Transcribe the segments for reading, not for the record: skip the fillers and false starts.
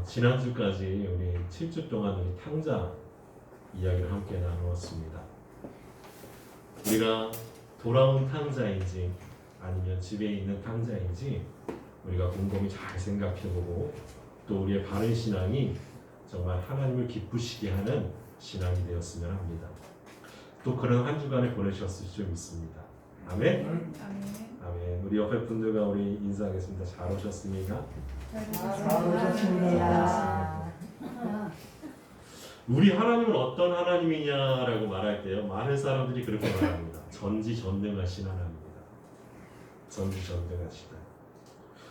지난주까지 우리 7주 동안 우리 탕자 이야기를 함께 나누었습니다. 우리가 돌아온 탕자인지 아니면 집에 있는 탕자인지 우리가 곰곰이 잘 생각해보고 또 우리의 바른 신앙이 정말 하나님을 기쁘시게 하는 신앙이 되었으면 합니다. 또 그런 한 주간을 보내셨을 줄 믿습니다. 아멘? 아멘. 우리 옆에 분들과 우리 인사하겠습니다. 잘 오셨습니까? 잘 오셨습니다. 우리 하나님은 어떤 하나님이냐라고 말할 때요, 많은 사람들이 그렇게 말합니다. 전지전능하신 하나님입니다. 전지전능하시다.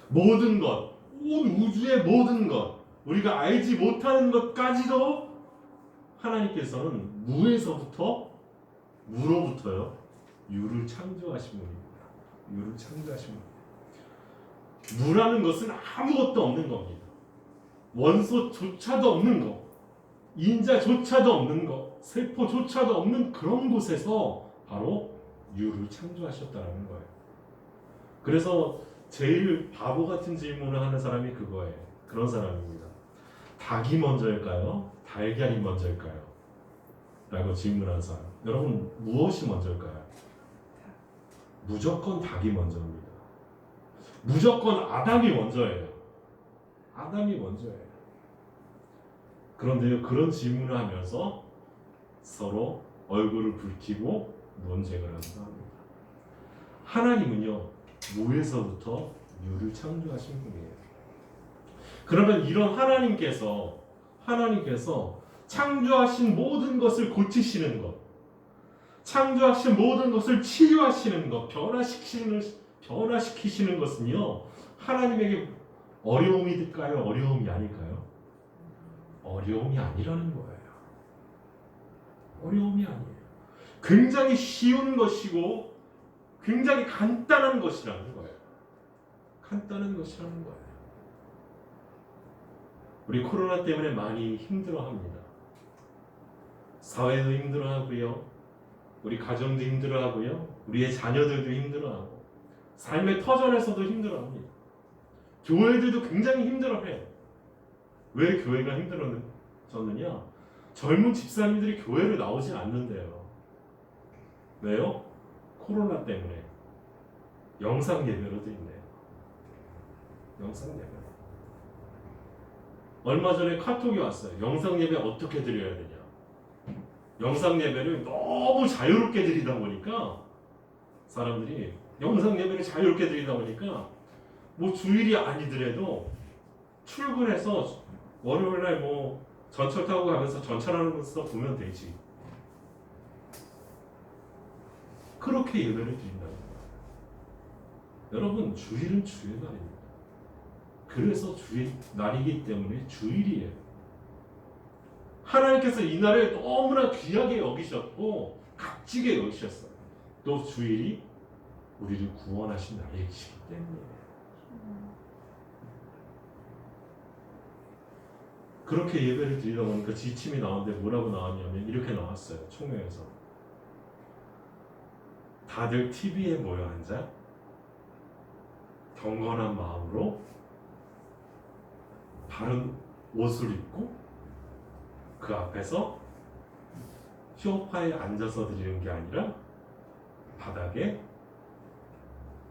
모든 것, 온 우주의 모든 것, 우리가 알지 못하는 것까지도 하나님께서는 무에서부터 무로부터요 유를 창조하신 분입니다. 유를 창조하신 분입니다. 무라는 것은 아무것도 없는 겁니다. 원소조차도 없는 것, 인자조차도 없는 것, 세포조차도 없는 그런 곳에서 바로 유를 창조하셨다는 거예요. 그래서 제일 바보 같은 질문을 하는 사람이 그거예요. 그런 사람입니다. 닭이 먼저일까요? 달걀이 먼저일까요? 라고 질문한 사람. 여러분, 무엇이 먼저일까요? 무조건 닭이 먼저입니다. 무조건 아담이 먼저예요. 아담이 먼저예요. 그런데요, 그런 질문을 하면서 서로 얼굴을 붉히고 논쟁을 하기도 합니다. 하나님은요, 무에서부터 유를 창조하신 분이에요. 그러면 이런 하나님께서 창조하신 모든 것을 고치시는 것, 창조하신 모든 것을 치유하시는 것, 변화시키시는 것은요, 하나님에게 어려움이 될까요? 어려움이 아닐까요? 어려움이 아니라는 거예요. 어려움이 아니에요. 굉장히 쉬운 것이고 굉장히 간단한 것이라는 거예요. 간단한 것이라는 거예요. 우리 코로나 때문에 많이 힘들어합니다. 사회도 힘들어하고요. 우리 가정도 힘들어하고요. 우리의 자녀들도 힘들어하고 삶의 터전에서도 힘들어합니다. 교회들도 굉장히 힘들어해요. 왜 교회가 힘들어졌느냐? 젊은 집사님들이 교회를 나오지 않는데요. 왜요? 코로나 때문에. 영상 예배로 돼 있네요. 영상 예배. 얼마 전에 카톡이 왔어요. 영상 예배 어떻게 드려야 되냐? 영상 예배를 너무 자유롭게 드리다 보니까 사람들이 영상 예배를 자유롭게 드리다 보니까 뭐 주일이 아니더라도 출근해서 월요일날 뭐 전철 타고 가면서 전철하는 곳에서 보면 되지. 그렇게 예배를 드린다는 거예요. 여러분, 주일은 주의 날입니다. 그래서 주일 날이기 때문에 주일이에요. 하나님께서 이 날을 너무나 귀하게 여기셨고 값지게 여기셨어요. 또 주일이 우리를 구원하신 날이시기 때문이에요. 그렇게 예배를 드리다 보니까 지침이 나오는데 뭐라고 나왔냐면 이렇게 나왔어요. 총회에서. 다들 TV에 모여 앉아 경건한 마음으로 바른 옷을 입고 그 앞에서 소파에 앉아서 드리는 게 아니라 바닥에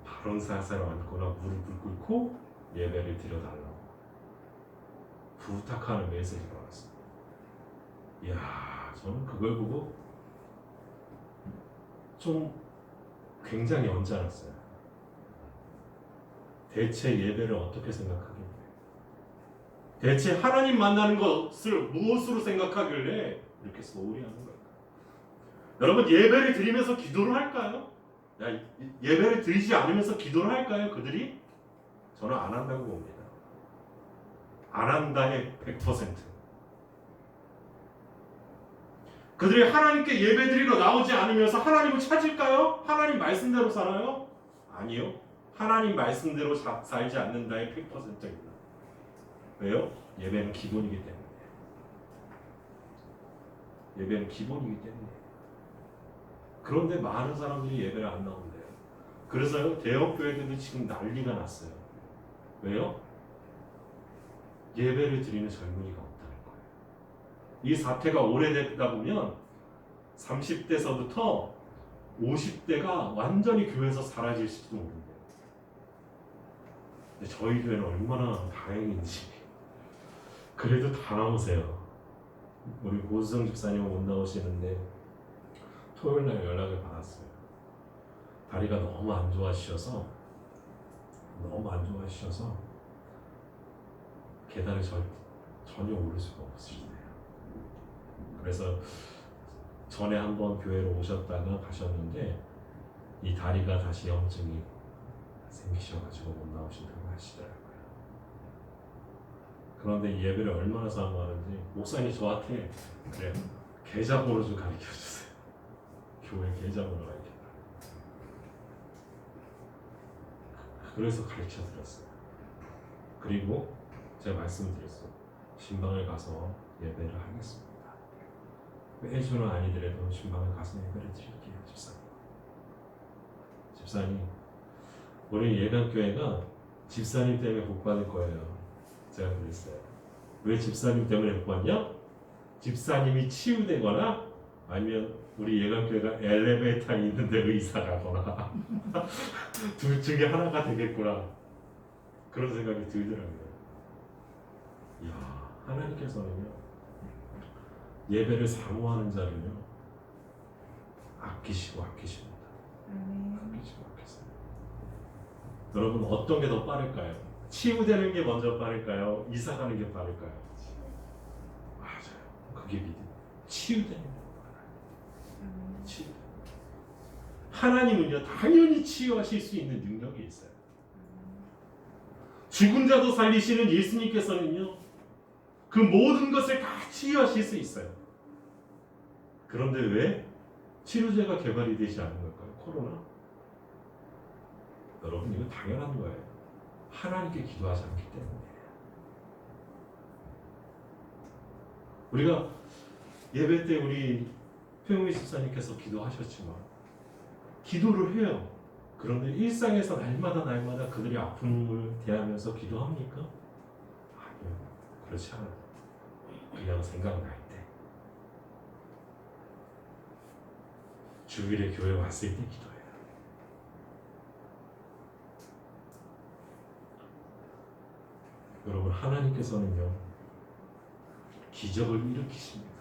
바론사사로 앉거나 무릎을 꿇고 예배를 드려달라고 부탁하는 메시지가 왔습니다. 이야, 저는 그걸 보고 좀 굉장히 언짢았어요. 대체 예배를 어떻게 생각하길래? 대체 하나님 만나는 것을 무엇으로 생각하길래 이렇게 소홀히 하는 걸까? 여러분, 예배를 드리면서 기도를 할까요? 예배를 드리지 않으면서 기도를 할까요? 그들이? 저는 안 한다고 봅니다. 안 한다의 100%. 그들이 하나님께 예배드리러 나오지 않으면서 하나님을 찾을까요? 하나님 말씀대로 살아요? 아니요. 하나님 말씀대로 살지 않는다의 100%입니다. 왜요? 예배는 기본이기 때문에. 예배는 기본이기 때문에. 그런데 많은 사람들이 예배를 안 나온대요. 그래서요, 대형교회들도 지금 난리가 났어요. 왜요? 예배를 드리는 젊은이가 없다는 거예요. 이 사태가 오래되다 보면 30대서부터 50대가 완전히 교회에서 사라질지도 모릅니다. 근데 저희 교회는 얼마나 다행인지 그래도 다 나오세요. 우리 고수성 집사님은 못 나오시는데 토요일 날 연락을 받았어요. 다리가 너무 안 좋아지셔서 계단을 전혀 오를 수가 없으시대요. 그래서 전에 한번 교회로 오셨다가 가셨는데 이 다리가 다시 염증이 생기셔가지고 못 나오신다고 하시더라고요. 그런데 이 예배를 얼마나 사모하는지 목사님 저한테 그래요. 계좌번호 좀 가르쳐 주세요. 교회 계좌번호 가르쳐. 그래서 가르쳐 드렸어요. 그리고 제가 말씀드렸어요. 신방을 가서 예배를 하겠습니다. 매주는 아니더라도 신방을 가서 예배를 드릴게요, 집사님. 집사님, 우리 예강교회가 집사님 때문에 복받을 거예요. 제가 그랬어요. 왜 집사님 때문에 복받냐? 집사님이 치유되거나 아니면 우리 예강교회가 엘리베이터에 있는데 의사 가거나 둘 중에 하나가 되겠구나 그런 생각이 들더라고요. 이야, 하나님께서는요 예배를 사모하는 자를요 아끼시고 아끼십니다. 아끼시고 아끼세요. 여러분 어떤 게 더 빠를까요? 치유되는 게 먼저 빠를까요? 이사 가는 게 빠를까요? 맞아요. 그게 믿음. 치유되는 게 빠르요. 치유. 하나님은요 당연히 치유하실 수 있는 능력이 있어요. 죽은 자도 살리시는 예수님께서는요 그 모든 것을 다 치유하실 수 있어요. 그런데 왜 치료제가 개발이 되지 않은 걸까요? 코로나? 여러분 이거 당연한 거예요. 하나님께 기도하지 않기 때문에. 우리가 예배 때 우리 표영미 집사님께서 기도하셨지만 기도를 해요. 그런데 일상에서 날마다 그들의 아픔을 대하면서 기도합니까? 아니요. 그렇지 않아요. 그냥 생각날 때 주일에 교회 왔을 때 기도해요. 여러분 하나님께서는요 기적을 일으키십니다.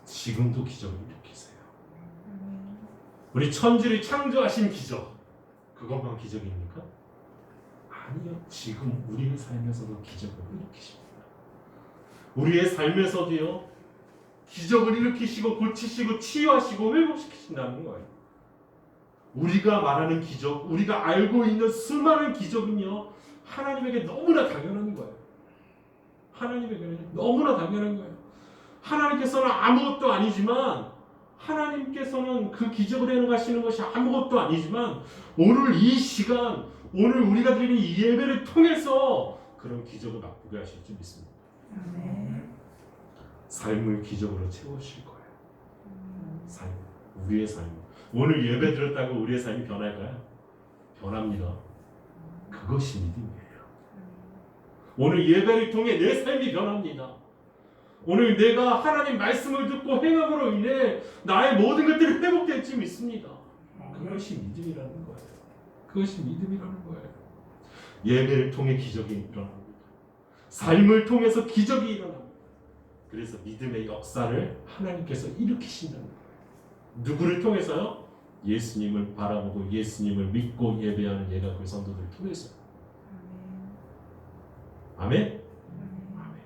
지금도 기적을 일으키세요. 우리 천지를 창조하신 기적 그것만 기적입니까? 아니요. 지금 우리의 삶에서도 기적을 일으키십니다. 우리의 삶에서도요 기적을 일으키시고 고치시고 치유하시고 회복시키신다는 거예요. 우리가 말하는 기적, 우리가 알고 있는 수많은 기적은요 하나님에게 너무나 당연한 거예요. 하나님에게는 너무나 당연한 거예요. 하나님께서는 아무것도 아니지만 하나님께서는 그 기적을 해나가시는 것이 아무것도 아니지만 오늘 이 시간 오늘 우리가 드리는 이 예배를 통해서 그런 기적을 맛보게 하실 줄 믿습니다. 삶을 기적으로 채우실 거예요. 삶, 우리의 삶. 오늘 예배 드렸다고 우리의 삶이 변할까요? 변합니다. 그것이 믿음이에요. 오늘 예배를 통해 내 삶이 변합니다. 오늘 내가 하나님 말씀을 듣고 행함으로 인해 나의 모든 것들이 회복될 줄 믿습니다. 그것이 믿음이라는 거예요. 그것이 믿음이라는 거예요. 예배를 통해 기적이 일어납니다. 삶을 통해서 기적이 일어납니다. 그래서 믿음의 역사를 하나님께서 일으키신다는 거예요. 누구를 통해서요? 예수님을 바라보고 예수님을 믿고 예배하는 예가교회 성도들을 통해서. 아멘? 아멘.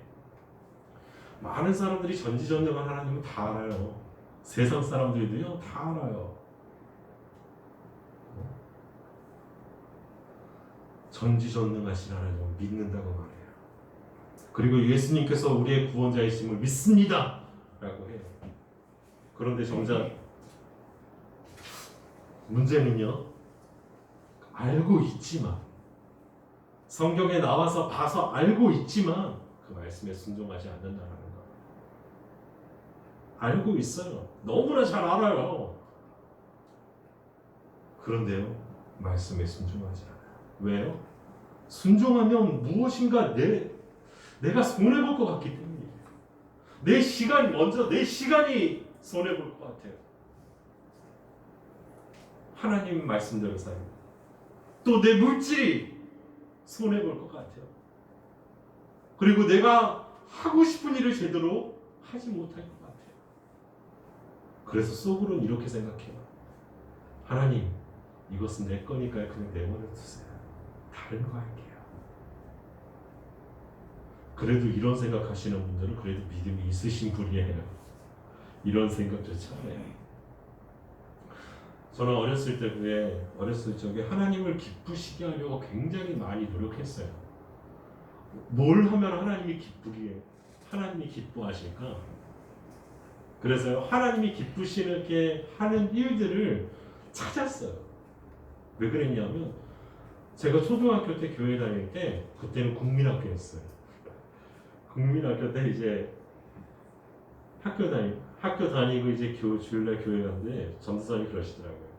많은 사람들이 전지전능한 하나님은 다 알아요. 세상 사람들도요 다 알아요. 전지전능하신 하나님을 믿는다고 말해요. 그리고 예수님께서 우리의 구원자이심을 믿습니다 라고 해요. 그런데 정작 문제는요 알고 있지만 성경에 나와서 봐서 알고 있지만 그 말씀에 순종하지 않는다는 거예요. 알고 있어요. 너무나 잘 알아요. 그런데요 말씀에 순종하지 않아요. 왜요? 순종하면 무엇인가 내가 손해볼 것 같기 때문이에요. 내 시간이 손해볼 것 같아요. 하나님 말씀대로 살고 또 내 물질이 손해볼 것 같아요. 그리고 내가 하고 싶은 일을 제대로 하지 못할 것 같아요. 그래서 속으로는 이렇게 생각해요. 하나님, 이것은 내 거니까 그냥 내버려 두세요. 다른 거 할게요. 그래도 이런 생각하시는 분들은 그래도 믿음이 있으신 분이에요. 이런 생각조차 안 해요. 저는 어렸을 적에 하나님을 기쁘시게 하려고 굉장히 많이 노력했어요. 뭘 하면 하나님이 기뻐하실까? 그래서 하나님이 기쁘시게 하는 일들을 찾았어요. 왜 그랬냐면 제가 초등학교 때 교회 다닐 때 그때는 국민학교였어요. 국민학교 때 이제 학교 다니고 이제 주일날 교회 갔는데 전도사님이 그러시더라고요.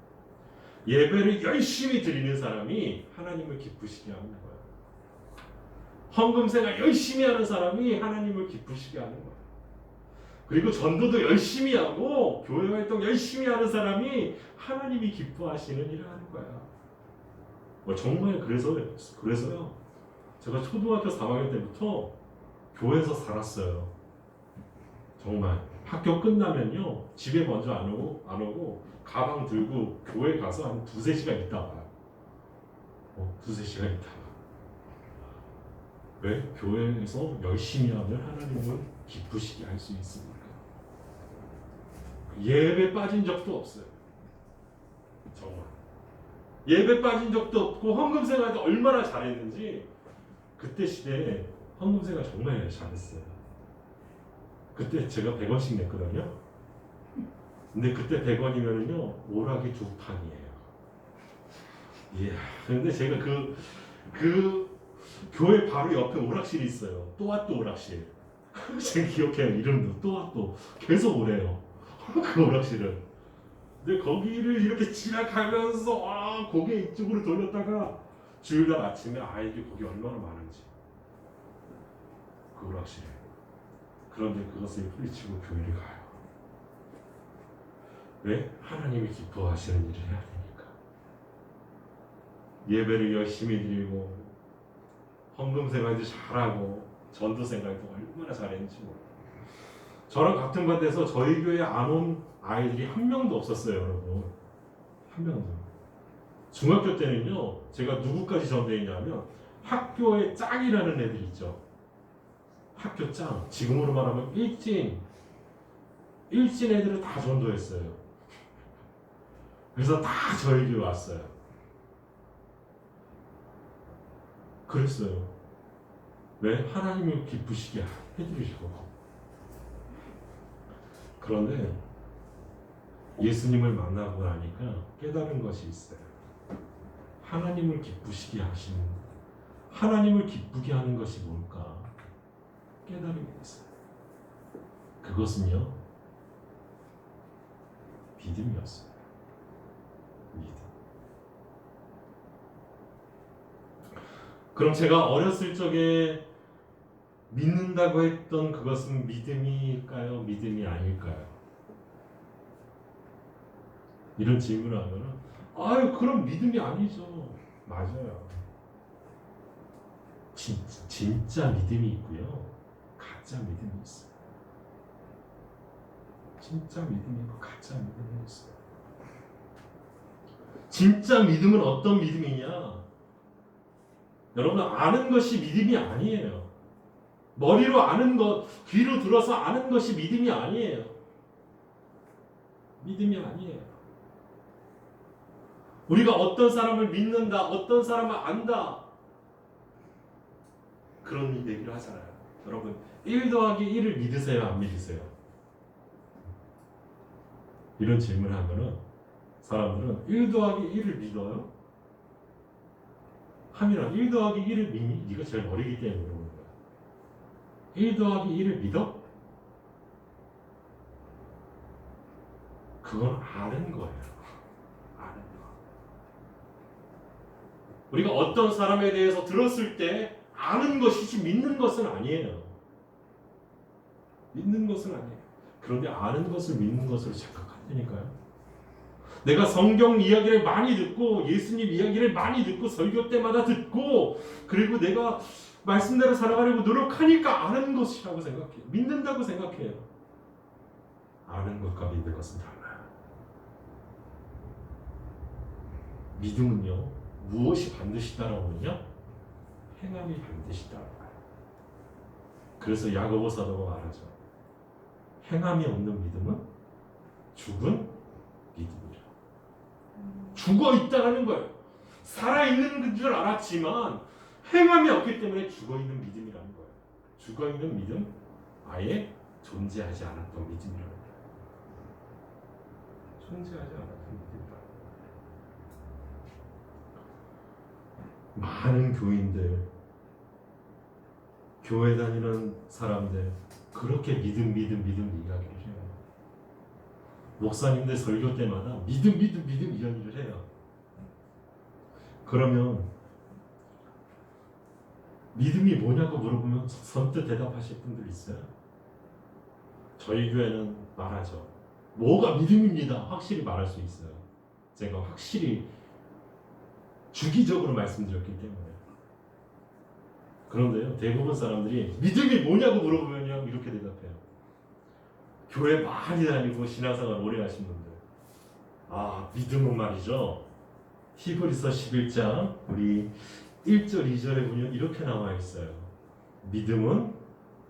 예배를 열심히 드리는 사람이 하나님을 기쁘시게 하는 거예요. 헌금 생활 열심히 하는 사람이 하나님을 기쁘시게 하는 거예요. 그리고 전도도 열심히 하고 교회 활동 열심히 하는 사람이 하나님이 기뻐하시는 일을 하는 거야. 정말 그래서요. 제가 초등학교 3학년 때부터 교회에서 살았어요. 정말 학교 끝나면요 집에 먼저 안 오고 가방 들고 교회 가서 한 2-3시간 있다 와요. 2-3시간 있다 와. 왜? 교회에서 열심히 하면 하나님을 기쁘시게 할 수 있으니까. 예배 빠진 적도 없어요. 정말. 예배 빠진 적도 없고 헌금 생활도 얼마나 잘했는지 그때 시대에 헌금 생활 정말 잘했어요. 그때 제가 100원씩 냈거든요. 근데 그때 100원이면은요 오락이 2판이에요. 이야, 근데 제가 그 교회 바로 옆에 오락실이 있어요. 또아또 오락실. 제가 기억해요. 이름도 또아또. 계속 오래요. 그 오락실은. 근데 거기를 이렇게 지나가면서 고개 이쪽으로 돌렸다가 주일날 아침에 아이들이 거기 얼마나 많은지. 그 오락실에. 그런데 그것을 뿌리치고 교회를 가요. 왜? 하나님이 기뻐하시는 일을 해야 되니까. 예배를 열심히 드리고 헌금 생활도 잘하고 전도 생활도 얼마나 잘했는지 몰라요. 저랑 같은 반대에서 저희 교회에 안 온 아이들이 한 명도 없었어요, 여러분. 한 명도. 중학교 때는요, 제가 누구까지 전도했냐면 학교의 짱이라는 애들 있죠. 학교 짱. 지금으로 말하면 일진 애들을 다 전도했어요. 그래서 다 저희 교회 왔어요. 그랬어요. 왜? 하나님을 기쁘시게 해드리시고. 그런데 예수님을 만나고 나니까 깨달은 것이 있어요. 하나님을 기쁘시게 하시는, 하나님을 기쁘게 하는 것이 뭘까? 깨달은 게 있어요. 그것은요, 믿음이었어요. 믿음. 그럼 제가 어렸을 적에 믿는다고 했던 그것은 믿음일까요? 믿음이 아닐까요? 이런 질문을 하면 그럼 믿음이 아니죠. 맞아요. 진짜 믿음이 있고요. 가짜 믿음이 있어요. 진짜 믿음이 있고 가짜 믿음이 있어요. 진짜 믿음은 어떤 믿음이냐? 여러분, 아는 것이 믿음이 아니에요. 머리로 아는 것, 귀로 들어서 아는 것이 믿음이 아니에요. 믿음이 아니에요. 우리가 어떤 사람을 믿는다, 어떤 사람을 안다, 그런 얘기를 하잖아요. 여러분, 1 더하기 1을 믿으세요, 안 믿으세요? 이런 질문을 하면은 사람들은 1 더하기 1을 믿어요? 하면 1 더하기 1을 믿니? 네가 제일 어리기 때문에 물어보는 거야. 1 더하기 1을 믿어? 그건 아는 거예요. 아는 거. 우리가 어떤 사람에 대해서 들었을 때 아는 것이지 믿는 것은 아니에요. 믿는 것은 아니에요. 그런데 아는 것을 믿는 것으로 착각한다니까요. 내가 성경 이야기를 많이 듣고 예수님 이야기를 많이 듣고 설교 때마다 듣고 그리고 내가 말씀대로 살아가려고 노력하니까 아는 것이라고 생각해요. 믿는다고 생각해요. 아는 것과 믿는 것은 달라요. 믿음은요, 무엇이 반드시 따라오느냐? 행함이 반드시 따라와요. 그래서 야고보 사도가 말하죠. 행함이 없는 믿음은 죽은 믿음이라. 죽어 있다는 거예요. 살아있는 줄 알았지만 행함이 없기 때문에 죽어 있는 믿음이라는 거예요. 죽어 있는 믿음, 아예 존재하지 않았던 믿음이라는 거예요. 존재하지 않았던 믿음이라는 거예요. 많은 교인들, 교회 다니는 사람들 그렇게 믿음 이야기를 해요. 목사님들 설교 때마다 믿음 이야기를 해요. 그러면 믿음이 뭐냐고 물어보면 선뜻 대답하실 분들 있어요. 저희 교회는 말하죠. 뭐가 믿음입니다. 확실히 말할 수 있어요. 제가 확실히 주기적으로 말씀드렸기 때문에. 그런데요, 대부분 사람들이 믿음이 뭐냐고 물어보면요 이렇게 대답해요. 교회 많이 다니고 신앙생활 오래 하신 분들, 믿음은 말이죠, 히브리서 11장 우리 1절 2절에 보면 이렇게 나와 있어요. 믿음은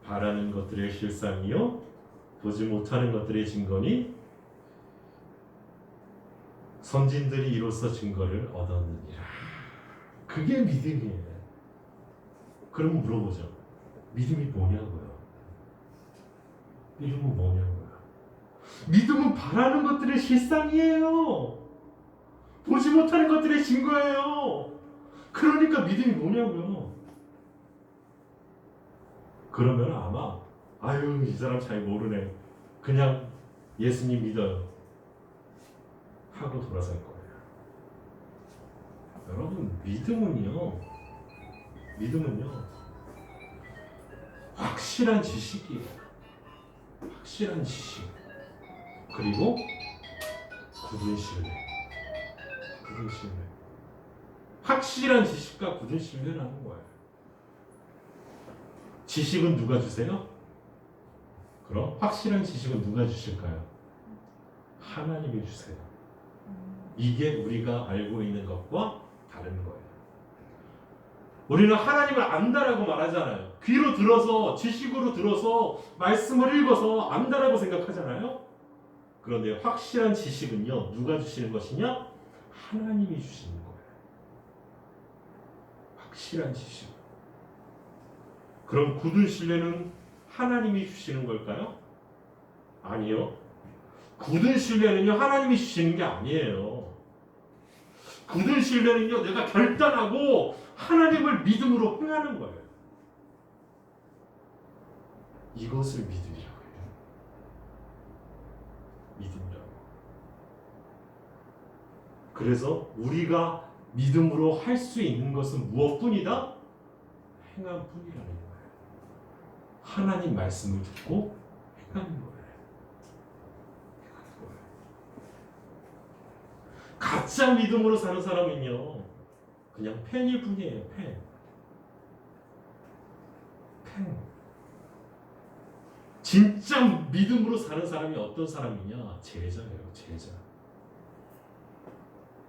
바라는 것들의 실상이요 보지 못하는 것들의 증거니 선진들이 이로써 증거를 얻었느니라. 그게 믿음이에요. 그럼 물어보죠. 믿음이 뭐냐고요? 믿음은 뭐냐고요? 믿음은 바라는 것들의 실상이에요. 보지 못하는 것들의 증거예요. 그러니까 믿음이 뭐냐고요? 그러면 아마 이 사람 잘 모르네. 그냥 예수님 믿어요. 하고 돌아설 거예요. 여러분, 믿음은요 확실한 지식이에요. 확실한 지식. 그리고 굳은 신뢰. 확실한 지식과 굳은 신뢰라는 거예요. 지식은 누가 주세요? 그럼 확실한 지식은 누가 주실까요? 하나님이 주세요. 이게 우리가 알고 있는 것과 다른 거예요. 우리는 하나님을 안다라고 말하잖아요. 귀로 들어서, 지식으로 들어서, 말씀을 읽어서 안다라고 생각하잖아요. 그런데 확실한 지식은요, 누가 주시는 것이냐? 하나님이 주시는 거예요. 확실한 지식. 그럼 굳은 신뢰는 하나님이 주시는 걸까요? 아니요. 굳은 신뢰는요, 하나님이 주시는 게 아니에요. 굳은 신뢰는요, 내가 결단하고 하나님을 믿음으로 행하는 거예요. 이것을 믿음이라고 해요. 믿음이라고. 그래서 우리가 믿음으로 할 수 있는 것은 무엇뿐이다? 행함뿐이라는 거예요. 하나님 말씀을 듣고 행하는 거예요. 가짜 믿음으로 사는 사람은요, 그냥 펜일 뿐이에요. 펜. 진짜 믿음으로 사는 사람이 어떤 사람이냐? 제자예요. 제자.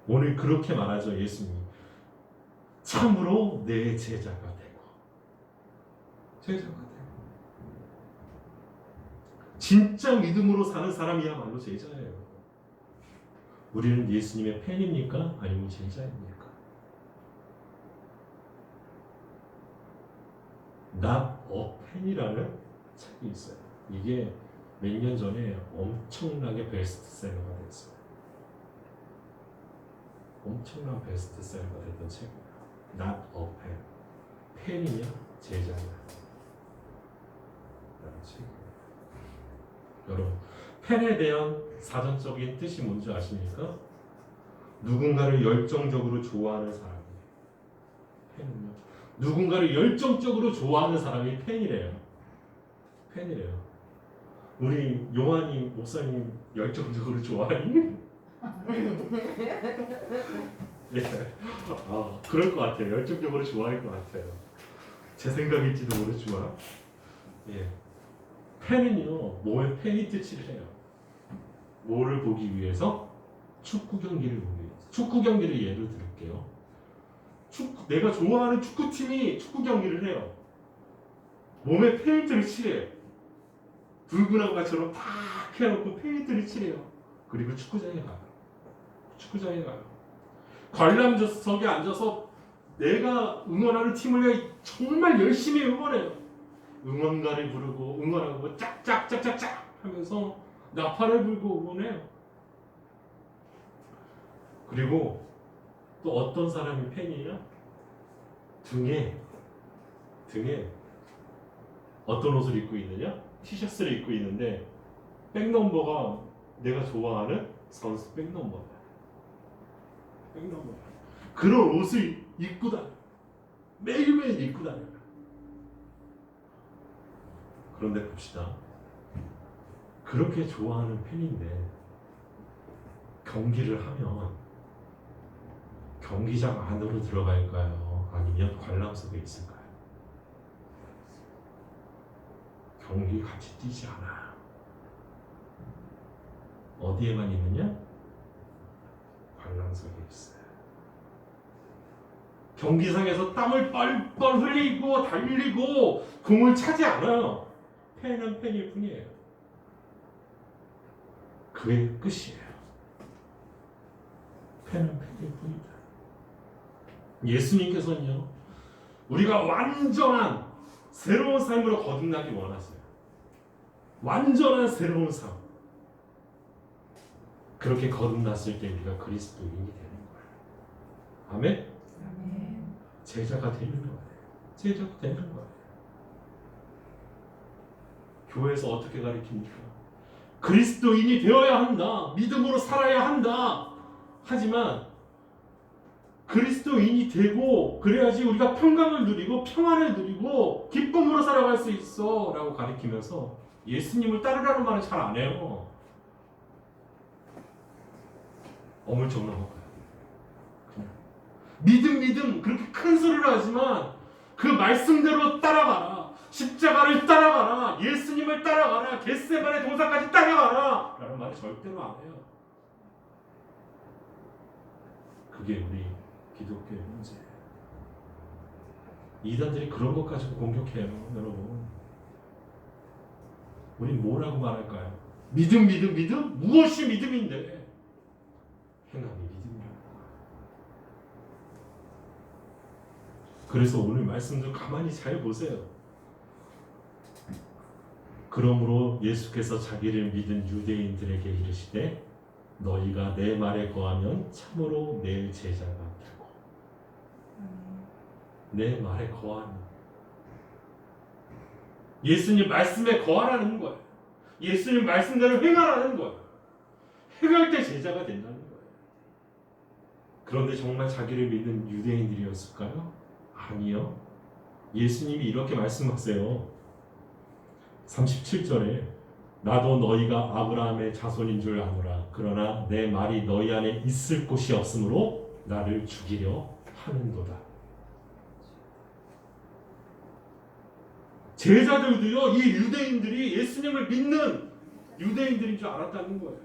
오늘 그렇게 말하죠. 예수님. 참으로 내 제자가 되고. 제자가 되고. 진짜 믿음으로 사는 사람이야말로 제자예요. 우리는 예수님의 팬입니까? 아니면 제자입니까? Not a Fan이라는 책이 있어요. 이게 몇 년 전에 엄청나게 베스트셀러가 됐어요. 엄청난 베스트셀러가 됐던 책이에요. Not a Fan. 팬이냐? 제자냐? 라는 책이에요. 여러분, 팬에 대한 사전적인 뜻이 뭔지 아십니까? 누군가를 열정적으로 좋아하는 사람이에요. 팬은요, 누군가를 열정적으로 좋아하는 사람이 팬이래요. 팬이래요. 우리 요한이 목사님 열정적으로 좋아하니? 예. 그럴 것 같아요. 열정적으로 좋아할 것 같아요. 제 생각일지도 모르지만, 예. 팬은요, 몸에 페인트 칠을 해요. 뭐를 보기 위해서? 축구 경기를 보기 위해서. 축구 경기를 예를 들을게요. 내가 좋아하는 축구팀이 축구 경기를 해요. 몸에 페인트를 칠해요. 붉은 것처럼 탁 해놓고 페인트를 칠해요. 그리고 축구장에 가요. 축구장에 가요. 관람석에 앉아서 내가 응원하는 팀을 정말 열심히 응원해요. 응원가를 부르고 응원하고 짝짝짝짝짝 하면서 나팔을 불고 응원해요. 그리고 또 어떤 사람이 팬이냐? 등에 어떤 옷을 입고 있느냐? 티셔츠를 입고 있는데 백넘버가 내가 좋아하는 선수 백넘버다. 백넘버. 그런 옷을 입고 다녀. 매일매일 입고 다녀. 그런데 봅시다. 그렇게 좋아하는 팬인데 경기를 하면 경기장 안으로 들어갈까요? 아니면 관람석에 있을까요? 경기 같이 뛰지 않아. 어디에만 있느냐? 관람석에 있어요. 경기장에서 땀을 뻘뻘 흘리고 달리고 공을 차지 않아요. 팬은 팬일 뿐이에요. 그게 끝이에요. 팬은 팬일 뿐이다. 예수님께서는요, 우리가 완전한 새로운 삶으로 거듭나기 원하세요. 완전한 새로운 삶. 그렇게 거듭났을 때 우리가 그리스도인이 되는 거예요. 아멘? 아멘. 제자가 되는 거예요. 제자가 되는 거예요. 교회에서 어떻게 가르칩니까? 그리스도인이 되어야 한다. 믿음으로 살아야 한다. 하지만 그리스도인이 되고 그래야지 우리가 평강을 누리고 평안을 누리고 기쁨으로 살아갈 수 있어 라고 가르치면서 예수님을 따르라는 말은 잘 안 해요. 어물쩡한 거예요. 믿음 그렇게 큰 소리를 하지만 그 말씀대로 따라가라. 십자가를 따라가라. 예수님을 따라가라. 겟세마네 동산까지 따라가라 라는 말을 절대로 안 해요. 그게 우리 기독교의 문제예요. 이단들이 그런 것 가지고 공격해요. 여러분, 우리 뭐라고 말할까요? 믿음? 무엇이 믿음인데? 행함이 믿음이라고. 그래서 오늘 말씀도 가만히 잘 보세요. 그러므로 예수께서 자기를 믿은 유대인들에게 이르시되 너희가 내 말에 거하면 참으로 내 제자가 되고. 내 말에 거하는. 예수님 말씀에 거하라는 거예요. 예수님 말씀대로 행하라는 거예요. 행할 때 제자가 된다는 거예요. 그런데 정말 자기를 믿는 유대인들이었을까요? 아니요. 예수님이 이렇게 말씀하세요. 37절에 나도 너희가 아브라함의 자손인 줄 아노라. 그러나 내 말이 너희 안에 있을 곳이 없으므로 나를 죽이려 하는도다. 제자들도요, 이 유대인들이 예수님을 믿는 유대인들인 줄 알았다는 거예요.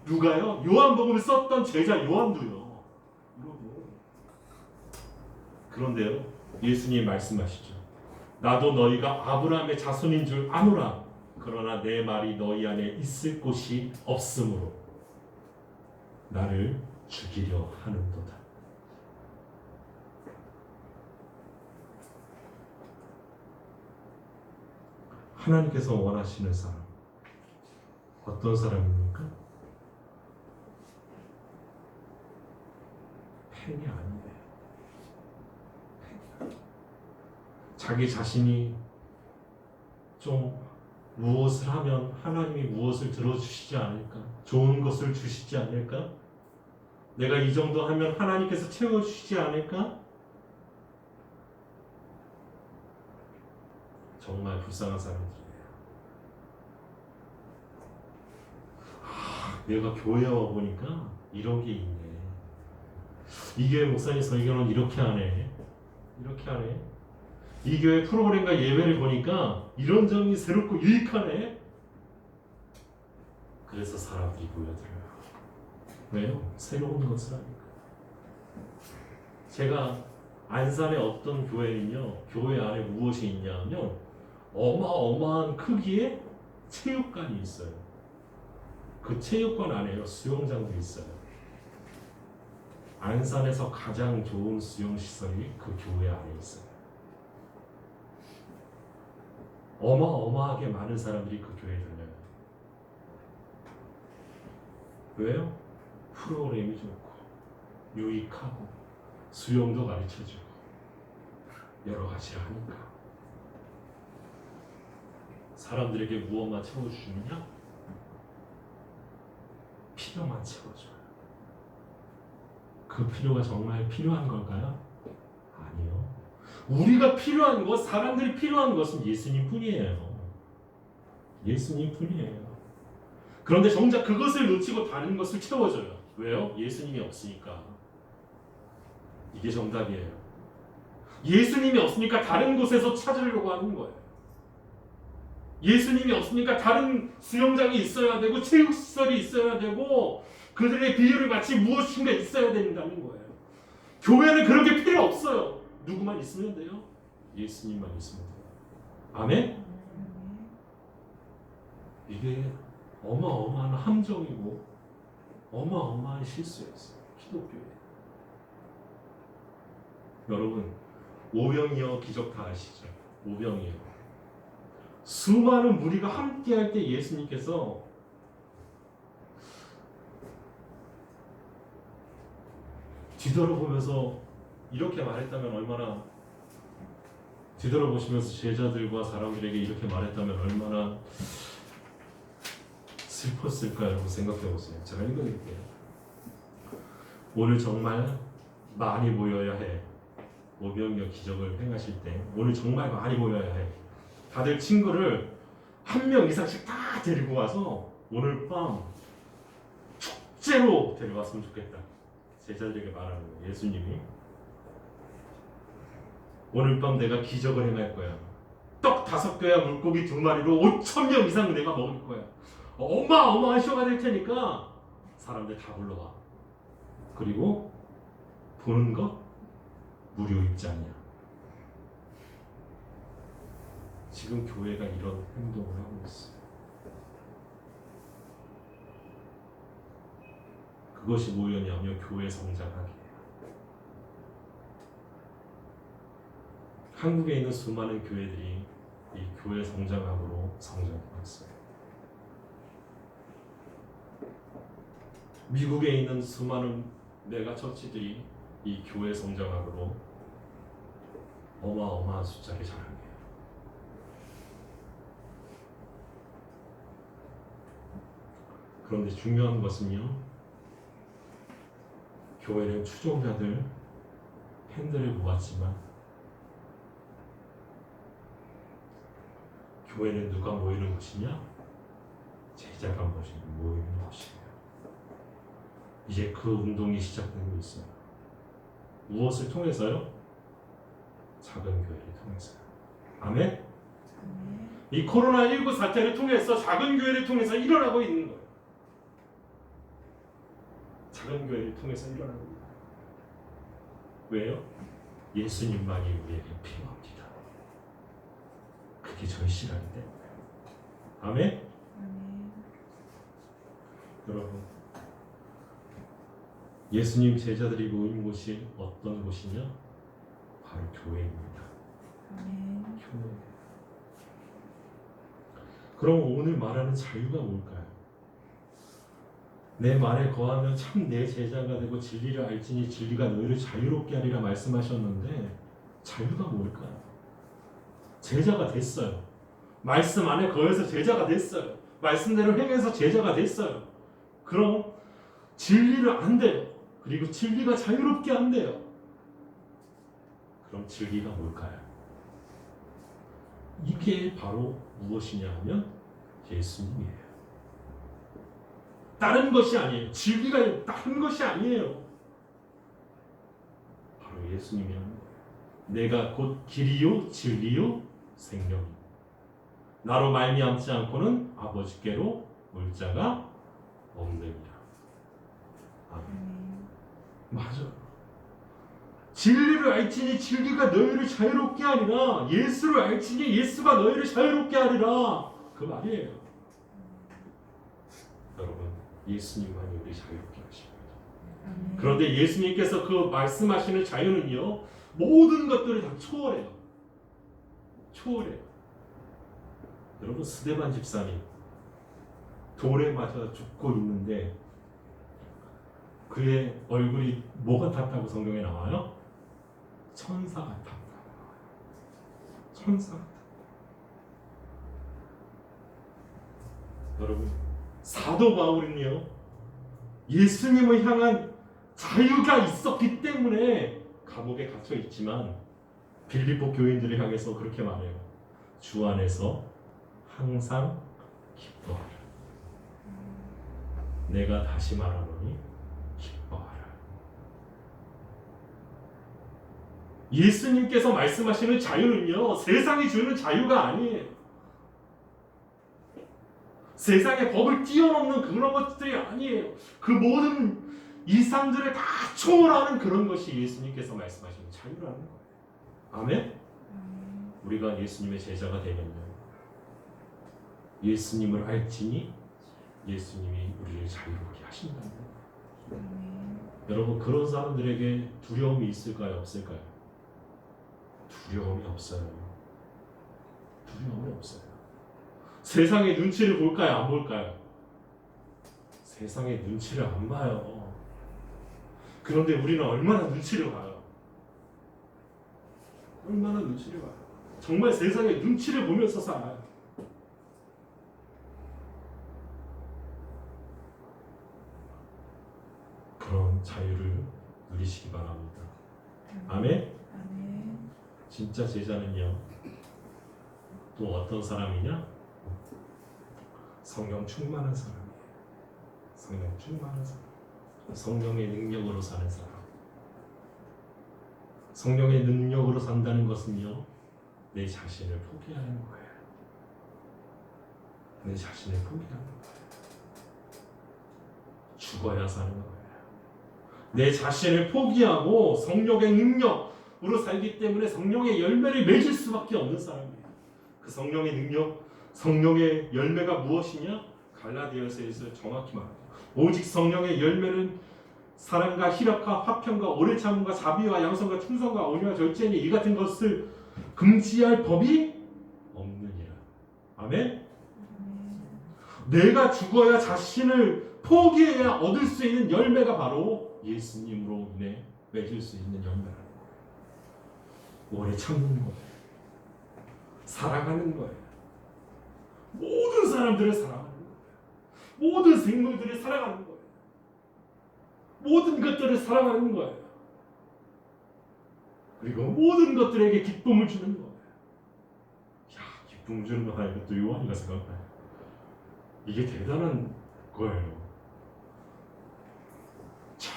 누가요? 요한복음을 썼던 제자 요한도요. 여러분. 그런데요, 예수님 말씀하시죠. 나도 너희가 아브라함의 자손인 줄 아노라. 그러나 내 말이 너희 안에 있을 곳이 없으므로 나를 죽이려 하는도다. 하나님께서 원하시는 사람, 어떤 사람입니까? 팬이 아닌데, 자기 자신이 좀 무엇을 하면 하나님이 무엇을 들어주시지 않을까? 좋은 것을 주시지 않을까? 내가 이 정도 하면 하나님께서 채워주시지 않을까? 정말 불쌍한 사람들이에요. 내가 교회 와 보니까 이런 게 있네. 이 교회 목사님 설교는 이렇게 하네. 이렇게 하네. 이 교회 프로그램과 예배를 보니까 이런 점이 새롭고 유익하네. 그래서 사람들이 모여들어요. 왜요? 새로운 것을 하니까. 제가 안산의 어떤 교회는요, 교회 안에 무엇이 있냐면 어마어마한 크기의 체육관이 있어요. 그 체육관 안에요, 수영장도 있어요. 안산에서 가장 좋은 수영시설이 그 교회 안에 있어요. 어마어마하게 많은 사람들이 그 교회에 들려요. 왜요? 프로그램이 좋고 유익하고 수영도 가르쳐주고 여러 가지를 하니까. 사람들에게 무엇만 채워주느냐? 필요만 채워줘요. 그 필요가 정말 필요한 걸까요? 아니요. 우리가 필요한 것, 사람들이 필요한 것은 예수님 뿐이에요. 예수님 뿐이에요. 그런데 정작 그것을 놓치고 다른 것을 채워줘요. 왜요? 예수님이 없으니까. 이게 정답이에요. 예수님이 없으니까 다른 곳에서 찾으려고 하는 거예요. 예수님이 없으니까 다른 수영장이 있어야 되고 체육시설이 있어야 되고 그들의 비율을 마치 무엇인가 있어야 된다는 거예요. 교회는 그런 게 필요 없어요. 누구만 있으면 돼요. 예수님만 있으면 돼요. 아멘? 이게 어마어마한 함정이고 어마어마한 실수였어요. 기독교에. 여러분, 오병이어 기적 다 아시죠? 오병이어. 수많은 무리가 함께할 때 예수님께서 뒤돌아보면서 이렇게 말했다면 얼마나, 뒤돌아보시면서 제자들과 사람들에게 이렇게 말했다면 얼마나 슬펐을까 여러분 생각해 보세요. 제가 읽어드릴게요. 오늘 정말 많이 모여야 해. 오병이어 기적을 행하실 때 오늘 정말 많이 모여야 해. 다들 친구를 한 명 이상씩 다 데리고 와서 오늘 밤 축제로 데려왔으면 좋겠다. 제자들에게 말하는 거예요. 예수님이 오늘 밤 내가 기적을 행할 거야. 떡 5개와 물고기 2마리로 5,000명 이상 내가 먹을 거야. 어마어마한 쇼가 될 테니까 사람들 다 불러와. 그리고 보는 거 무료 입장이야. 지금 교회가 이런 행동을 하고 있어요. 그것이 뭐였냐면 교회 성장하기예요. 한국에 있는 수많은 교회들이 이 교회 성장학으로 성장하고 있어요. 미국에 있는 수많은 메가 처치들이 이 교회 성장학으로 어마어마한 숫자를 자랑해요. 그런데 중요한 것은요, 교회는 추종자들, 팬들을 모았지만 교회는 누가 모이는 곳이냐? 제자가 모이는 곳이에요. 이제 그 운동이 시작되고 있어요. 무엇을 통해서요? 작은 교회를 통해서요. 아멘? 이 코로나19 사태를 통해서 작은 교회를 통해서 일어나고 있는 거예요. 작은 교회를 통해서 일어나고 있는 거예요. 왜요? 예수님만이 우리에게 필요합니다. 그게 절실하기 때문에. 아멘? 여러분, 예수님 제자들이 모인 곳이 어떤 곳이냐? 바로 교회입니다. 교회. 그럼 오늘 말하는 자유가 뭘까요? 내 말에 거하면 참 내 제자가 되고 진리를 알지니 진리가 너희를 자유롭게 하리라 말씀하셨는데 자유가 뭘까요? 제자가 됐어요. 말씀 안에 거해서 제자가 됐어요. 말씀대로 행해서 제자가 됐어요. 그럼 진리를 안 돼요. 그리고 진리가 자유롭게 안 돼요. 그럼 진리가 뭘까요? 이게 이게 바로 무엇이냐 하면 예수님이에요. 다른 것이 아니에요. 진리가 다른 것이 아니에요. 바로 예수님이라는 거예요. 내가 곧 길이요 진리요 생명이요. 나로 말미암지 않고는 아버지께로 올 자가 없느니라. 아멘. 맞아. 진리를 알지니 진리가 너희를 자유롭게 하리라. 예수를 알지니 예수가 너희를 자유롭게 하리라. 그 말이에요. 여러분, 예수님만이 우리 자유롭게 하십니다. 그런데 예수님께서 그 말씀하시는 자유는요, 모든 것들을 다 초월해요. 초월해요. 여러분, 스데반 집사님 돌에 맞아 죽고 있는데 그의 얼굴이 뭐가 탔다고 성경에 나와요? 천사가 탔다. 천사가 탔다. 여러분, 사도 바울은요, 예수님을 향한 자유가 있었기 때문에 감옥에 갇혀 있지만 빌립보 교인들을 향해서 그렇게 말해요. 주 안에서 항상 기뻐하라. 내가 다시 말하노니 기뻐하라. 예수님께서 말씀하시는 자유는요, 세상이 주는 자유가 아니에요. 세상의 법을 뛰어넘는 그런 것들이 아니에요. 그 모든 일상들을 다 초월하는 그런 것이 예수님께서 말씀하시는 자유라는 거예요. 아멘? 우리가 예수님의 제자가 되면요, 예수님을 알지니 예수님이 우리를 자유롭게 하신다는 거예요. 여러분, 그런 사람들에게 두려움이 있을까요? 없을까요? 두려움이 없어요. 두려움이 없어요. 세상의 눈치를 볼까요? 안 볼까요? 세상의 눈치를 안 봐요. 그런데 우리는 얼마나 눈치를 봐요? 얼마나 눈치를 봐요? 정말 세상의 눈치를 보면서 살아요. 그런 자유를 누리시기 바랍니다. 아멘? 진짜 제자는요, 또 어떤 사람이냐? 성령 충만한 사람이에요. 성령 충만한 사람. 성령의 능력으로 사는 사람. 성령의 능력으로 산다는 것은요, 내 자신을 포기하는 거예요. 내 자신을 포기하는 거예요. 죽어야 사는 거예요. 내 자신을 포기하고 성령의 능력으로 살기 때문에 성령의 열매를 맺을 수밖에 없는 사람이에요. 그 성령의 능력, 성령의 열매가 무엇이냐? 갈라디아서에서 정확히 말합니다. 오직 성령의 열매는 사랑과 희락과 화평과 오래 참음과 자비와 양선과 충성과 온유와 절제니 이 같은 것을 금지할 법이 없느니라. 아멘? 내가 죽어야 자신을 포기해야 얻을 수 있는 열매가 바로 예수님으로 인해 맺을 수 있는 열매라는 거예요. 오래 참는 거예요. 사랑하는 거예요. 모든 사람들을 사랑하는 거예요. 모든 생물들을 사랑하는 거예요. 모든 것들을 사랑하는 거예요. 그리고 모든 것들에게 기쁨을 주는 거예요. 야, 기쁨을 주는 거 하니까 또 요한이가 생각나요. 이게 대단한 거예요. 자,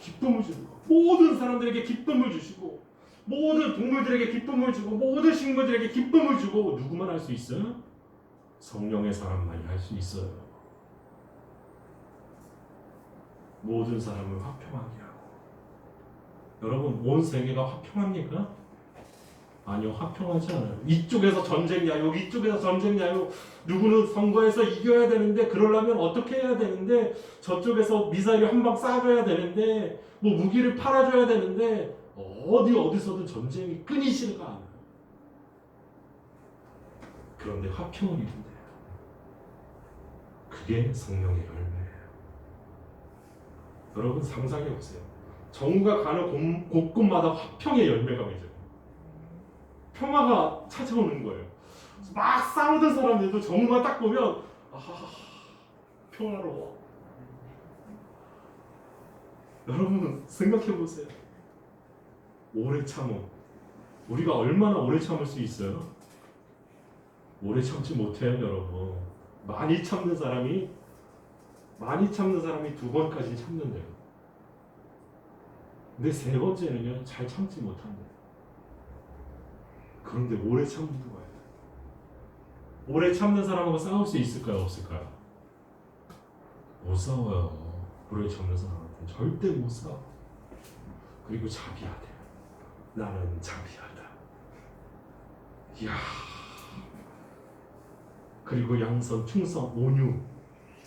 기쁨을 주는 거. 모든 사람들에게 기쁨을 주시고, 모든 동물들에게 기쁨을 주고, 모든 식물들에게 기쁨을 주고, 누구만 할 수 있어요? 성령의 사람만이 할 수 있어요. 모든 사람을 화평하게 하고. 여러분, 온 세계가 화평합니까? 아니요, 화평하지 않아요. 이쪽에서 전쟁이야, 이쪽에서 전쟁이야. 누구는 선거에서 이겨야 되는데, 그러려면 어떻게 해야 되는데, 저쪽에서 미사일을 한 방 쏴줘야 되는데, 뭐 무기를 팔아줘야 되는데, 어디서든 전쟁이 끊이지가 않아요. 그런데 화평을 이룬대요. 그게 성령의 열매예요. 여러분, 상상해 보세요. 정우가 가는 곳곳마다 화평의 열매가 맺어요. 평화가 찾아오는 거예요. 막 싸우던 사람들도 정우만 딱 보면 평화로워. 여러분, 생각해 보세요. 오래 참음. 우리가 얼마나 오래 참을 수 있어요? 오래 참지 못해요, 여러분. 많이 참는 사람이 두 번까지 참는데요. 근데 세 번째는요, 잘 참지 못한대요. 그런데 오래 참는 거예요. 오래 참는 사람하고 싸울 수 있을까요, 없을까요? 못 싸워요. 오래 참는 사람한테 절대 못 싸워. 그리고 자비하대. 나는 자비하다. 이야. 그리고 양선, 충성, 온유,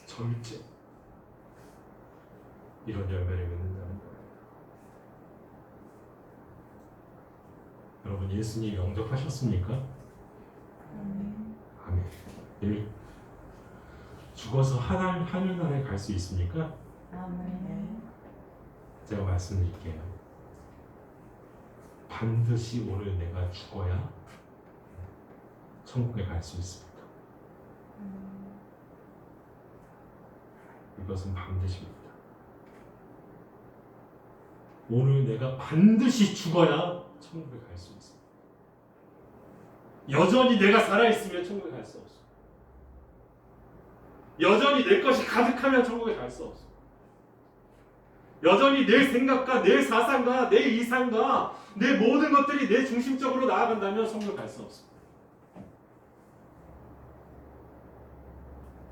절제. 이런 열매를 맺는다는 거예요. 여러분, 예수님 영접하셨습니까? 아멘. 내일 죽어서 하늘나라에 갈 수 있습니까? 아멘. 제가 말씀드릴게요. 반드시 오늘 내가 죽어야 천국에 갈 수 있습니다. 이것은 반드시입니다. 오늘 내가 반드시 죽어야 천국에 갈 수 있습니다. 여전히 내가 살아있으면 천국에 갈 수 없어. 여전히 내 것이 가득하면 천국에 갈 수 없어. 여전히 내 생각과 내 사상과 내 이상과 내 모든 것들이 내 중심적으로 나아간다면 천국에 갈 수 없어.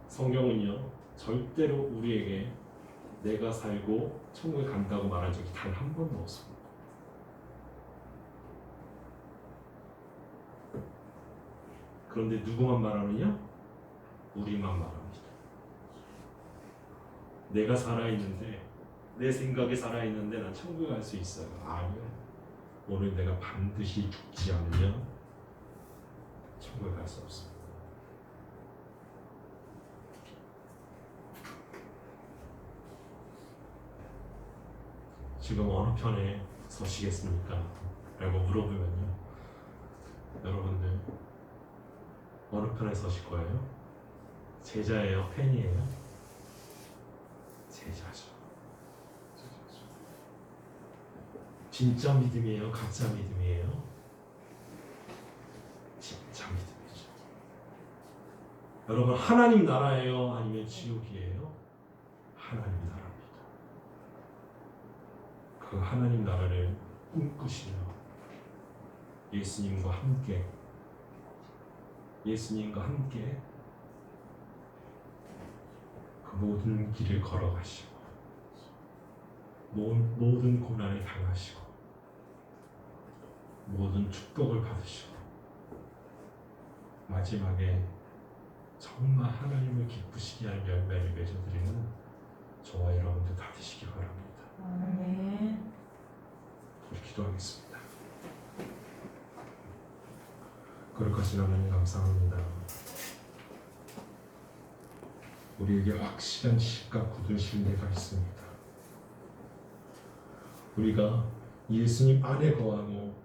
성경은요, 절대로 우리에게 내가 살고 천국에 간다고 말한 적이 단 한 번도 없습니다. 그런데 누구만 말하느냐? 우리만 말합니다. 내가 살아있는데, 내 생각이 살아있는데 난 천국에 갈 수 있어요. 아니요. 오늘 내가 반드시 죽지 않으면 천국에 갈 수 없습니다. 지금 어느 편에 서시겠습니까? 라고 물어보면요, 여러분들 어느 편에 서실 거예요? 제자예요? 팬이에요? 제자죠. 진짜 믿음이에요? 가짜 믿음이에요? 진짜 믿음이죠. 여러분, 하나님 나라예요? 아니면 지옥이에요? 하나님 나라입니다. 그 하나님 나라를 꿈꾸시며 예수님과 함께 그 모든 길을 걸어가시고 모든 고난을 당하시고 모든 축복을 받으시고 마지막에 정말 하나님을 기쁘시게 하는 열매를 맺어드리는 저와 여러분들 다 되시기 바랍니다. 아멘. 우리 기도하겠습니다. 거룩하신 하나님 감사합니다. 우리에게 확실한 지식과 굳은 신뢰가 있습니다. 우리가 예수님 안에 거하고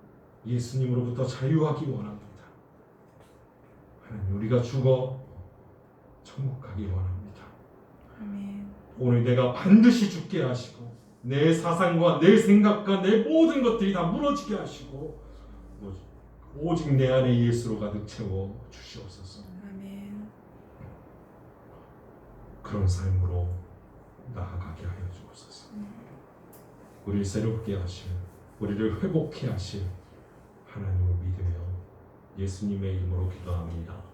예수님으로부터 자유하기 원합니다. 하나님, 우리가 죽어 천국 가기 원합니다. 아멘. 오늘 내가 반드시 죽게 하시고 내 사상과 내 생각과 내 모든 것들이 다 무너지게 하시고 오직 내 안에 예수로 가득 채워 주시옵소서. 아멘. 그런 삶으로 나아가게 하여 주옵소서. 우리를 새롭게 하실, 우리를 회복케 하실 하나님을 믿으며 예수님의 이름으로 기도합니다.